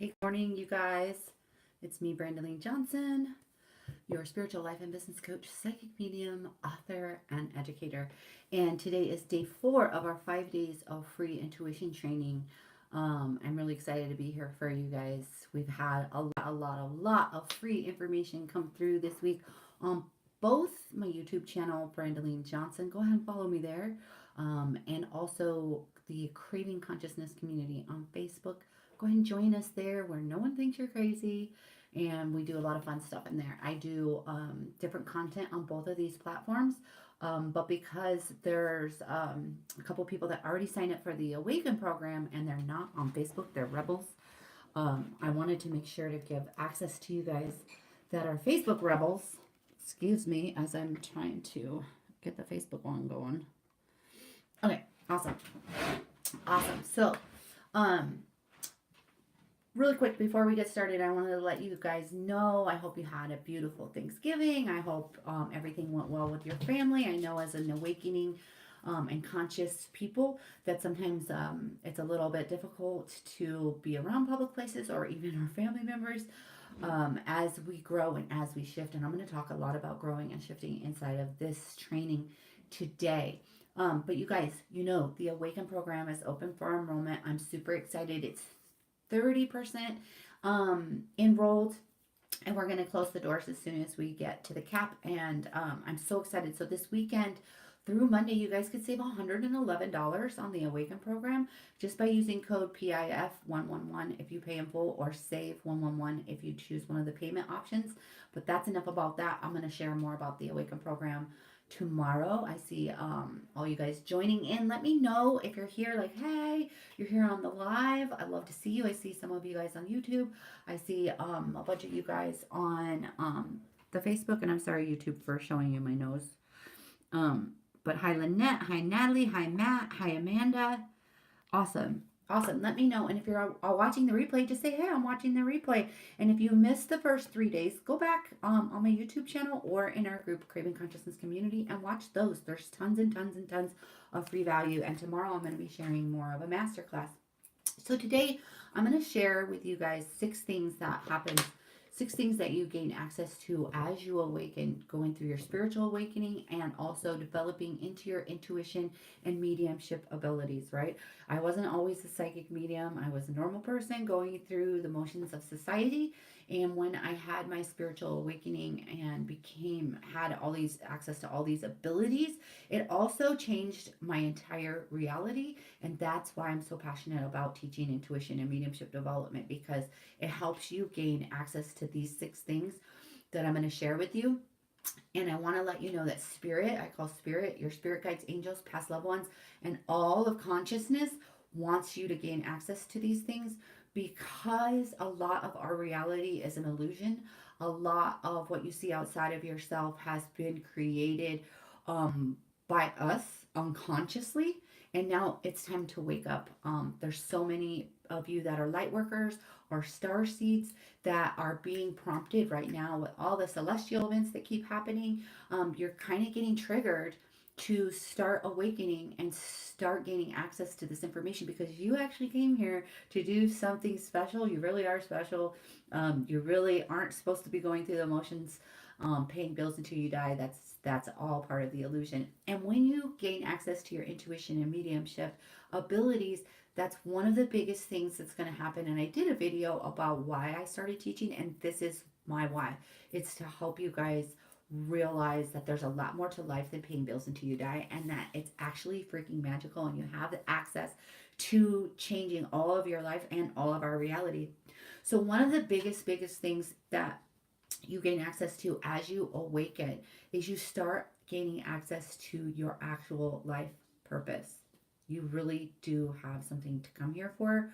Hey, good morning, you guys. It's me, Brandaline Johnson, your spiritual life and business coach, psychic medium, author, and educator. And today is day 4 of our 5 days of free intuition training. I'm really excited to be here for you guys. We've had a lot of free information come through this week on both my YouTube channel, Brandaline Johnson. Go ahead and follow me there. And also the Craving Consciousness community on Facebook. Go ahead and join us there where no one thinks you're crazy. And we do a lot of fun stuff in there. I do different content on both of these platforms. But because there's a couple people that already signed up for the Awaken program and they're not on Facebook, they're rebels. I wanted to make sure to give access to you guys that are Facebook rebels. Excuse me as I'm trying to get the Facebook one going. Okay, awesome. So, really quick before we get started, I wanted to let you guys know I hope you had a beautiful Thanksgiving. I hope everything went well with your family. I know as an awakening and conscious people that sometimes it's a little bit difficult to be around public places or even our family members as we grow and as we shift. And I'm going to talk a lot about growing and shifting inside of this training today. But you guys, the Awaken program is open for enrollment. I'm super excited. It's 30% enrolled, and we're going to close the doors as soon as we get to the cap. And I'm so excited. So this weekend through Monday, you guys could save $111 on the Awaken program just by using code PIF111 if you pay in full, or save 111 if you choose one of the payment options. But that's enough about that. I'm going to share more about the Awaken program tomorrow. I see all you guys joining in. Let me know if you're here, like, hey, you're here on the live. I'd love to see you. I see some of you guys on YouTube. I see a bunch of you guys on the Facebook, and I'm sorry, YouTube, for showing you my nose. But hi, Lynette. Hi, Natalie. Hi, Matt. Hi, Amanda. Awesome. Let me know. And if you're watching the replay, just say, hey, I'm watching the replay. And if you missed the first 3 days, go back on my YouTube channel or in our group, Craving Consciousness Community, and watch those. There's tons and tons and tons of free value. And tomorrow I'm going to be sharing more of a masterclass. So today I'm going to share with you guys 6 things that happen. 6 things that you gain access to as you awaken, going through your spiritual awakening and also developing into your intuition and mediumship abilities, right? I wasn't always a psychic medium. I was a normal person going through the motions of society. And when I had my spiritual awakening and had all these access to all these abilities, it also changed my entire reality. And that's why I'm so passionate about teaching intuition and mediumship development, because it helps you gain access to these 6 things that I'm going to share with you. And I want to let you know that spirit, I call spirit, your spirit guides, angels, past loved ones, and all of consciousness wants you to gain access to these things, because a lot of our reality is an illusion. A lot of what you see outside of yourself has been created by us unconsciously. And now it's time to wake up. There's so many of you that are light workers or star seeds that are being prompted right now with all the celestial events that keep happening. You're kind of getting triggered to start awakening and start gaining access to this information, because you actually came here to do something special. You really are special. You really aren't supposed to be going through the motions, paying bills until you die. That's all part of the illusion. And when you gain access to your intuition and mediumship abilities, that's one of the biggest things that's going to happen. And I did a video about why I started teaching, and this is my why. It's to help you guys realize that there's a lot more to life than paying bills until you die, and that it's actually freaking magical, and you have the access to changing all of your life and all of our reality. So one of the biggest things that you gain access to as you awaken is you start gaining access to your actual life purpose. You really do have something to come here for.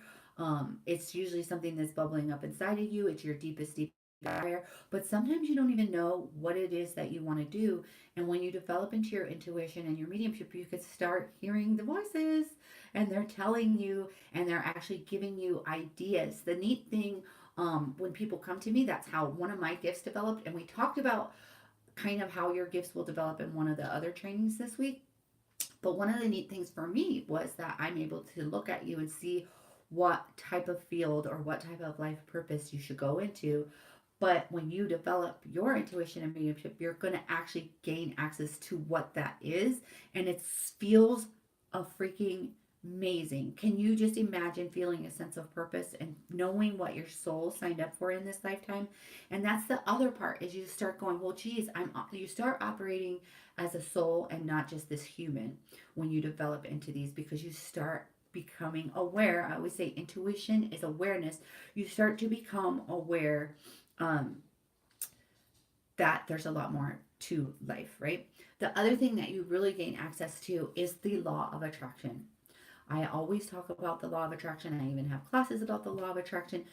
It's usually something that's bubbling up inside of you. It's your deepest desire, but sometimes you don't even know what it is that you want to do. And when you develop into your intuition and your mediumship, you could start hearing the voices, and they're telling you, and they're actually giving you ideas. The neat thing, when people come to me, that's how one of my gifts developed. And we talked about kind of how your gifts will develop in one of the other trainings this week. But one of the neat things for me was that I'm able to look at you and see what type of field or what type of life purpose you should go into. But when you develop your intuition and mediumship, you're going to actually gain access to what that is. And it feels a freaking amazing. Can you just imagine feeling a sense of purpose and knowing what your soul signed up for in this lifetime? And that's the other part is you start going, well, geez, you start operating as a soul and not just this human when you develop into these, because you start becoming aware. I always say intuition is awareness. You start to become aware um, that there's a lot more to life, right? The other thing that you really gain access to is the law of attraction. I always talk about the law of attraction. I even have classes about the law of attraction.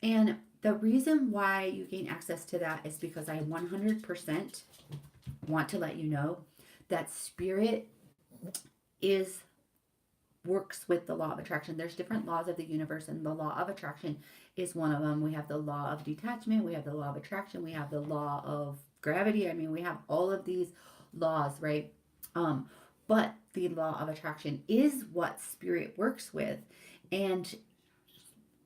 And the reason why you gain access to that is because I 100% want to let you know that spirit is works with the law of attraction. There's different laws of the universe, and the law of attraction is one of them. We have the law of detachment, we have the law of attraction, we have the law of gravity. I mean, we have all of these laws, right? But the law of attraction is what spirit works with. And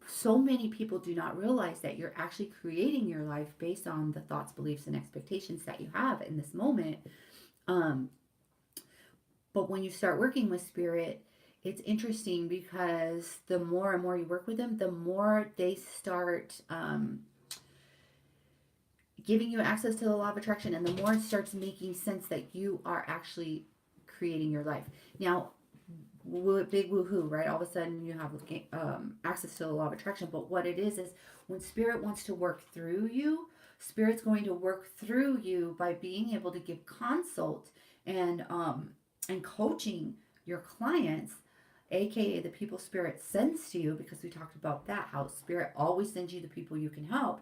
so many people do not realize that you're actually creating your life based on the thoughts, beliefs, and expectations that you have in this moment. Um, but when you start working with spirit, it's interesting because the more and more you work with them, the more they start giving you access to the law of attraction, and the more it starts making sense that you are actually creating your life. Now, big woohoo, right? All of a sudden you have access to the law of attraction. But what it is when spirit wants to work through you, spirit's going to work through you by being able to give consult and coaching your clients, aka the people spirit sends to you, because we talked about that, how spirit always sends you the people you can help.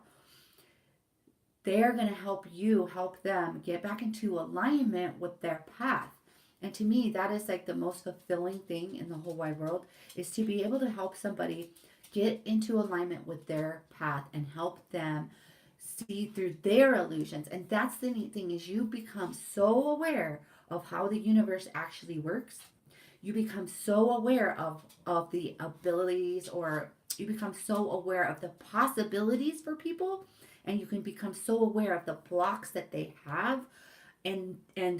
They're going to help you help them get back into alignment with their path. And to me, that is like the most fulfilling thing in the whole wide world, is to be able to help somebody get into alignment with their path and help them see through their illusions. And that's the neat thing, is you become so aware of how the universe actually works. You become so aware of the abilities, or you become so aware of the possibilities for people, and you can become so aware of the blocks that they have, and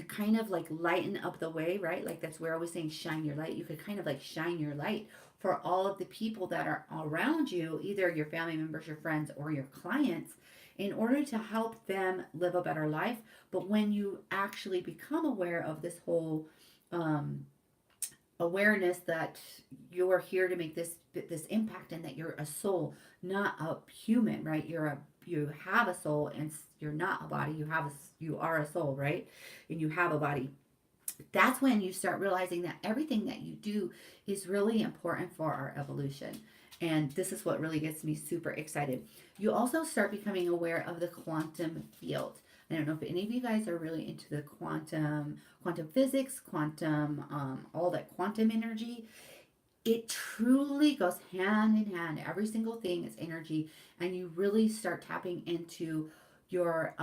kind of like lighten up the way, right? Like that's where I was saying shine your light. You could kind of like shine your light for all of the people that are around you, either your family members, your friends, or your clients, in order to help them live a better life. But when you actually become aware of this whole awareness that you're here to make this impact, and that you're a soul, not a human, right? You have a soul, and you're not a body. You are a soul, right? And you have a body. That's when you start realizing that everything that you do is really important for our evolution. And this is what really gets me super excited. You also start becoming aware of the quantum field. I don't know if any of you guys are really into the quantum physics, all that quantum energy. It truly goes hand in hand. Every single thing is energy, and you really start tapping into your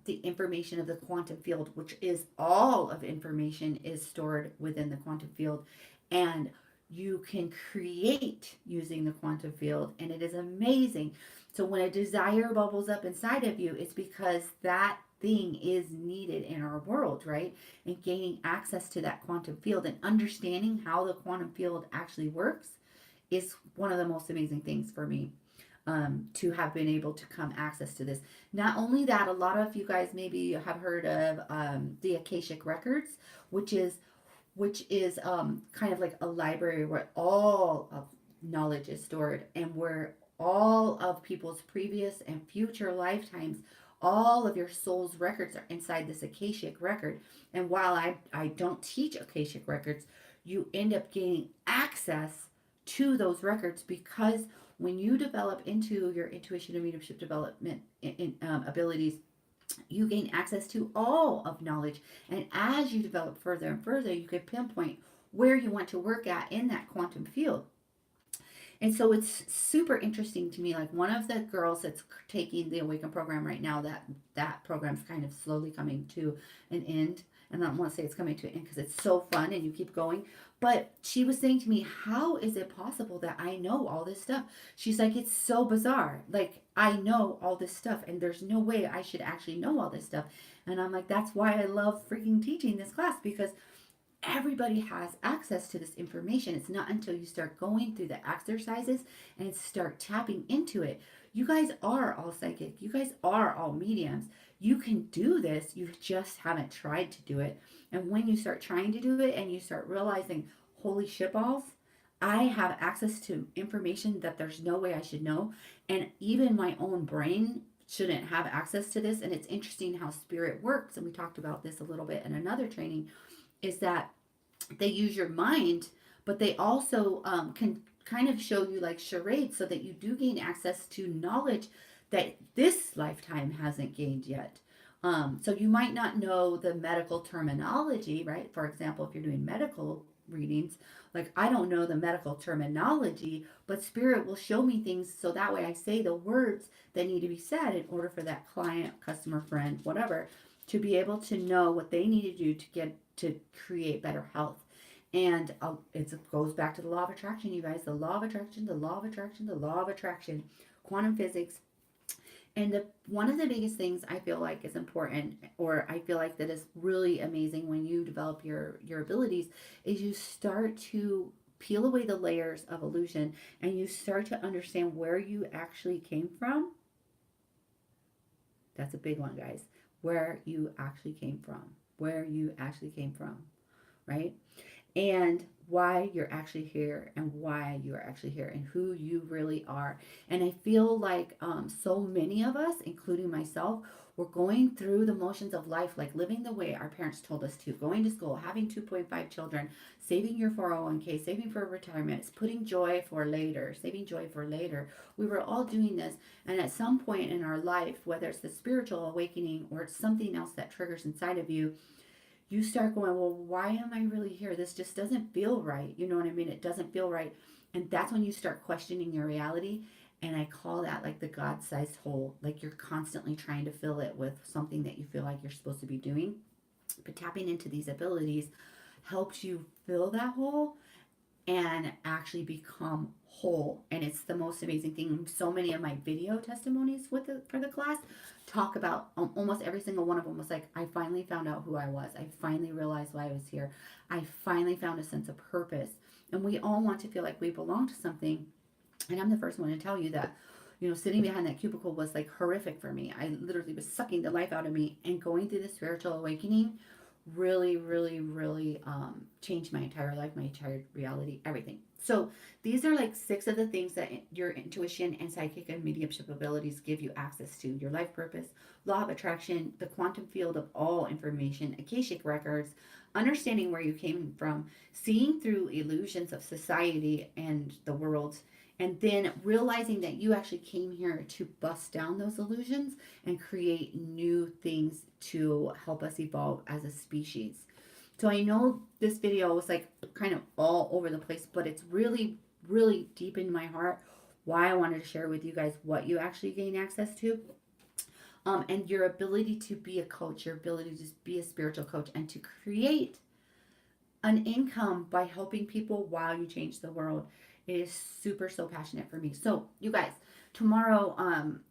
the information of the quantum field, which is all of information is stored within the quantum field, and you can create using the quantum field, and it is amazing. So when a desire bubbles up inside of you, it's because that thing is needed in our world, right? And gaining access to that quantum field and understanding how the quantum field actually works is one of the most amazing things for me, to have been able to come access to this. Not only that, a lot of you guys maybe have heard of the Akashic Records, which is kind of like a library where all of knowledge is stored, and where all of people's previous and future lifetimes, all of your soul's records are inside this Akashic record. And while I don't teach Akashic records, you end up gaining access to those records, because when you develop into your intuition and mediumship development abilities, you gain access to all of knowledge. And as you develop further and further, you can pinpoint where you want to work at in that quantum field. And so it's super interesting to me. Like one of the girls that's taking the Awaken program right now, that program's kind of slowly coming to an end. And I don't want to say it's coming to an end because it's so fun and you keep going. But she was saying to me, how is it possible that I know all this stuff? She's like, it's so bizarre. Like, I know all this stuff, and there's no way I should actually know all this stuff. And I'm like, that's why I love freaking teaching this class, because everybody has access to this information. It's not until you start going through the exercises and start tapping into it. You guys are all psychic. You guys are all mediums. You can do this. You just haven't tried to do it. And when you start trying to do it and you start realizing, holy shitballs, I have access to information that there's no way I should know. And even my own brain shouldn't have access to this. And it's interesting how spirit works. And we talked about this a little bit in another training, is that they use your mind, but they also can kind of show you like charades so that you do gain access to knowledge that this lifetime hasn't gained yet. So you might not know the medical terminology, right? For example, if you're doing medical readings, like I don't know the medical terminology, but spirit will show me things so that way I say the words that need to be said in order for that client, customer, friend, whatever, to be able to know what they need to do to get to create better health. And it goes back to the law of attraction, you guys. The law of attraction, the law of attraction, the law of attraction, quantum physics. And one of the biggest things I feel like is important, or I feel like that is really amazing when you develop your abilities, is you start to peel away the layers of illusion and you start to understand where you actually came from. That's a big one, guys. Where you actually came from. Where you actually came from, right? And why you're actually here and why you are actually here and who you really are. And I feel like so many of us, including myself, we're going through the motions of life, like living the way our parents told us to, going to school, having 2.5 children, saving your 401k, saving for retirement, putting joy for later, saving joy for later. We were all doing this. And at some point in our life, whether it's the spiritual awakening or it's something else that triggers inside of you, you start going, well, why am I really here? This just doesn't feel right. You know what I mean? It doesn't feel right. And that's when you start questioning your reality. And I call that like the God-sized hole. Like you're constantly trying to fill it with something that you feel like you're supposed to be doing. But tapping into these abilities helps you fill that hole and actually become whole. And it's the most amazing thing. So many of my video testimonies for the class talk about almost every single one of them was like, I finally found out who I was. I finally realized why I was here. I finally found a sense of purpose. And we all want to feel like we belong to something. And I'm the first one to tell you that, you know, sitting behind that cubicle was like horrific for me. I literally was sucking the life out of me, and going through the spiritual awakening really, really, really changed my entire life, my entire reality, everything. So these are like 6 of the things that your intuition and psychic and mediumship abilities give you access to: your life purpose, law of attraction, the quantum field of all information, Akashic records, understanding where you came from, seeing through illusions of society and the world, and then realizing that you actually came here to bust down those illusions and create new things to help us evolve as a species. So I know this video was like kind of all over the place, but it's really, really deep in my heart why I wanted to share with you guys what you actually gain access to. And your ability to be a coach, your ability to just be a spiritual coach, and to create an income by helping people while you change the world. It is super, so passionate for me. So you guys, tomorrow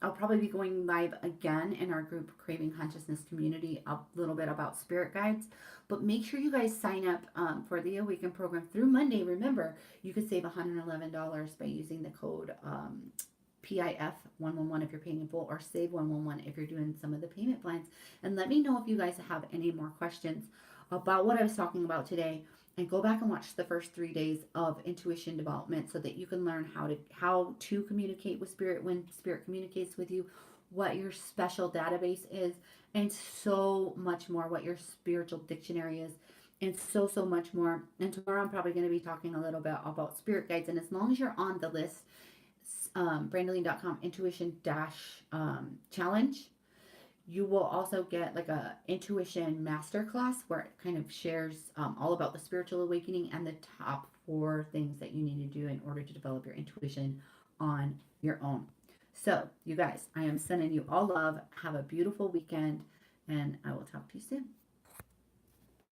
I'll probably be going live again in our group Craving Consciousness community, a little bit about spirit guides. But make sure you guys sign up for the Awaken program through Monday. Remember, you could save $111 by using the code PIF 111 if you're paying in full, or save 111 if you're doing some of the payment plans. And let me know if you guys have any more questions about what I was talking about today, and go back and watch the first 3 days of intuition development so that you can learn how to communicate with spirit when spirit communicates with you, what your special database is, and so much more, what your spiritual dictionary is, and so much more. And tomorrow I'm probably going to be talking a little bit about spirit guides. And as long as you're on the list, brandoline.com intuition dash challenge, you will also get like a intuition masterclass where it kind of shares all about the spiritual awakening and the top 4 things that you need to do in order to develop your intuition on your own. So you guys, I am sending you all love. Have a beautiful weekend, and I will talk to you soon.